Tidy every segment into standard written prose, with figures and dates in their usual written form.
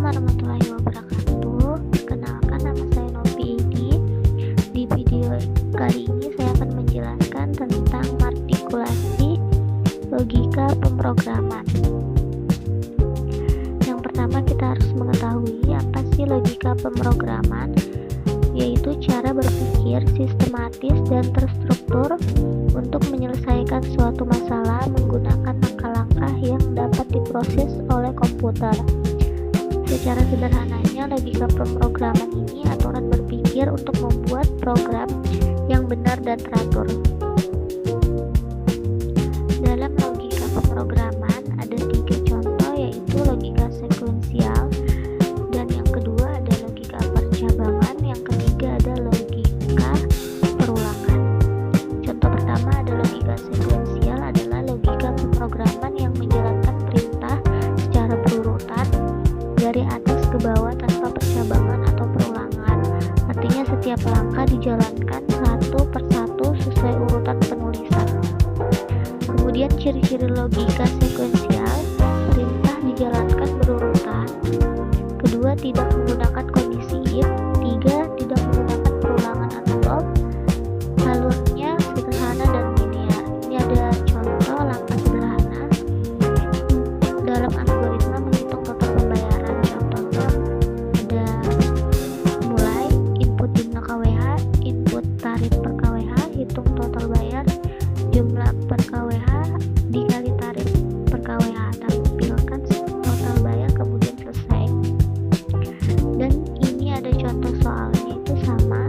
warahmatullahi wabarakatuh. Perkenalkan, nama saya Novi Idi. Di video kali ini saya akan menjelaskan tentang artikulasi logika pemrograman. Yang pertama, kita harus mengetahui apa sih logika pemrograman, yaitu cara berpikir sistematis dan terstruktur untuk menyelesaikan suatu masalah menggunakan langkah-langkah yang dapat diproses oleh komputer. Secara sederhananya, logika pemrograman ini aturan berpikir untuk membuat program yang benar dan teratur. Dalam logika pemrograman ada 3 contoh, yaitu logika sekuensial, dan yang kedua ada logika percabangan, yang ketiga ada logika perulangan. Contoh pertama ada logika sekuensial, adalah logika pemrograman yang menjalankan perintah secara berurutan dari atas ke bawah tanpa percabangan atau perulangan. Artinya setiap langkah dijalankan satu persatu sesuai urutan penulisan. Kemudian ciri-ciri logika sekuensial: perintah dijalankan berurutan, kedua tidak menggunakan kondisi if, tiga tidak menggunakan perulangan atau loop, alurnya sederhana dan linear. Ini ada contoh langkah sederhana dalam algoritma menghitung total pembayaran. Contohnya ada mulai, input jumlah KWH, input tarif per KWH, hitung total bayar, jumlah per KWH dikali tarif per KWH, tampilkan total bayar, kemudian selesai. Dan ini ada contoh soalnya, itu sama,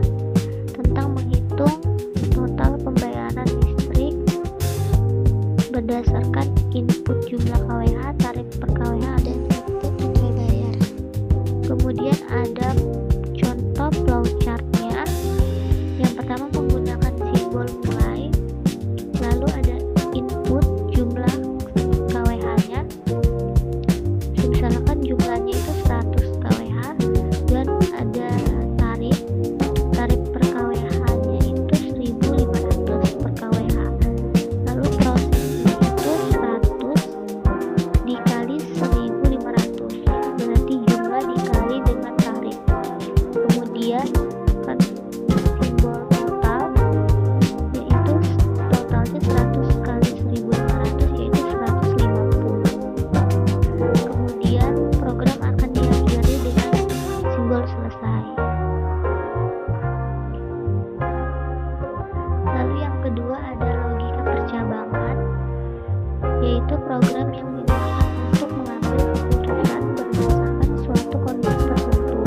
tentang menghitung total pembayaran listrik berdasarkan input jumlah KWH, tarif per KWH, dan input nilai bayar. Kemudian ada contoh flowchartnya. Yang pertama menggunakan simbol mulai, lalu ada input jumlah KWH-nya, misalkan jumlahnya itu 100 KWH, dan ada tarif per KWH-nya itu 1.500 per KWH. Lalu prosesnya itu 100 dikali 1.500, berarti jumlah dikali dengan tarif. Kemudian kan simbol total, yaitu totalnya 100 kali 1.500, yaitu 150. Kemudian program akan diakhiri dengan simbol selesai. Lalu yang kedua ada logika percabangan, yaitu program yang digunakan untuk mengambil keputusan berdasarkan suatu kondisi tertentu.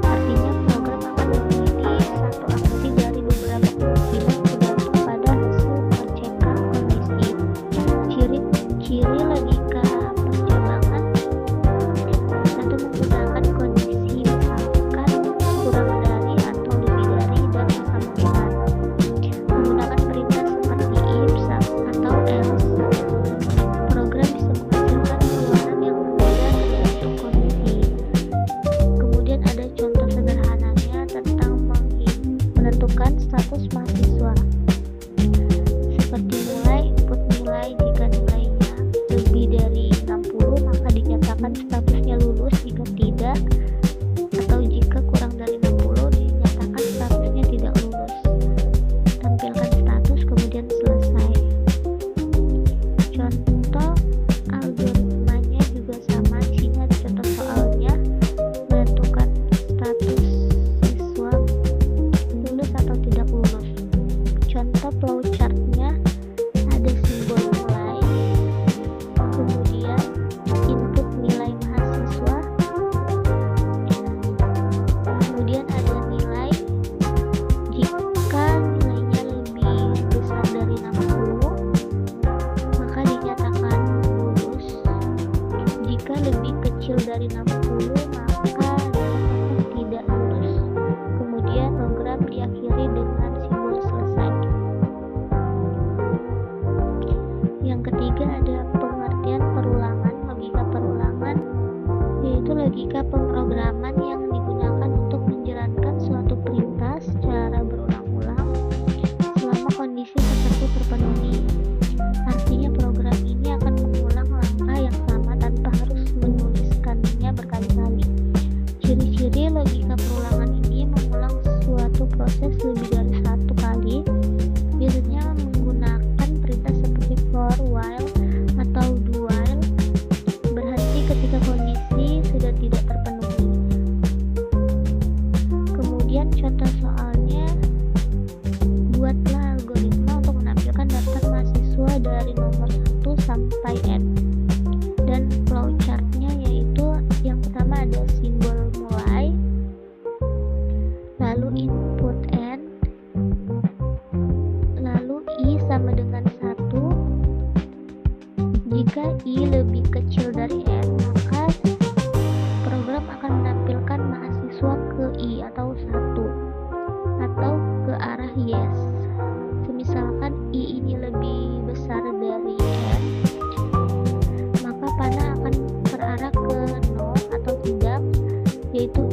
Artinya program akan memilih satu aksi dari beberapa kemungkinan tergantung pada hasil pengecekan kondisi. Ciri logika percabangan: satu, menggunakan kondisi misalkan kurang dari atau lebih dari dan sama dengan. Menggunakan perintah seperti if, atau else. Program bisa menghasilkan keluaran yang berbeda tergantung kondisi. Kemudian ada contoh sederhananya tentang menentukan status mahasiswa, seperti mulai, input nilai, jika nilainya lebih dari 60 maka dinyatakan statusnya lulus, jika tidak atau jika kurang dari 60 dinyatakan statusnya tidak lulus. Tampilkan status kemudian selesai. Contoh algoritmanya juga sama, di sini ada contoh soalnya, menentukan status siswa lulus atau tidak lulus. Contoh flowchartnya ada simbol mulai, kemudian input nilai mahasiswa, kemudian ada nilai, jika nilainya lebih besar dari 60 maka dinyatakan lulus, jika lebih kecil dari 60 maka dinyatakan tidak lulus. Kemudian program diakhiri dengan simbol selesai. Yang ketiga ada pengertian perulangan. Logika perulangan yaitu logika pemrograman yang digunakan untuk menjalankan suatu perintah secara berulang-ulang selama kondisi tertentu terpenuhi. Artinya program ini akan mengulang langkah yang sama tanpa harus menuliskannya berkali-kali. yaitu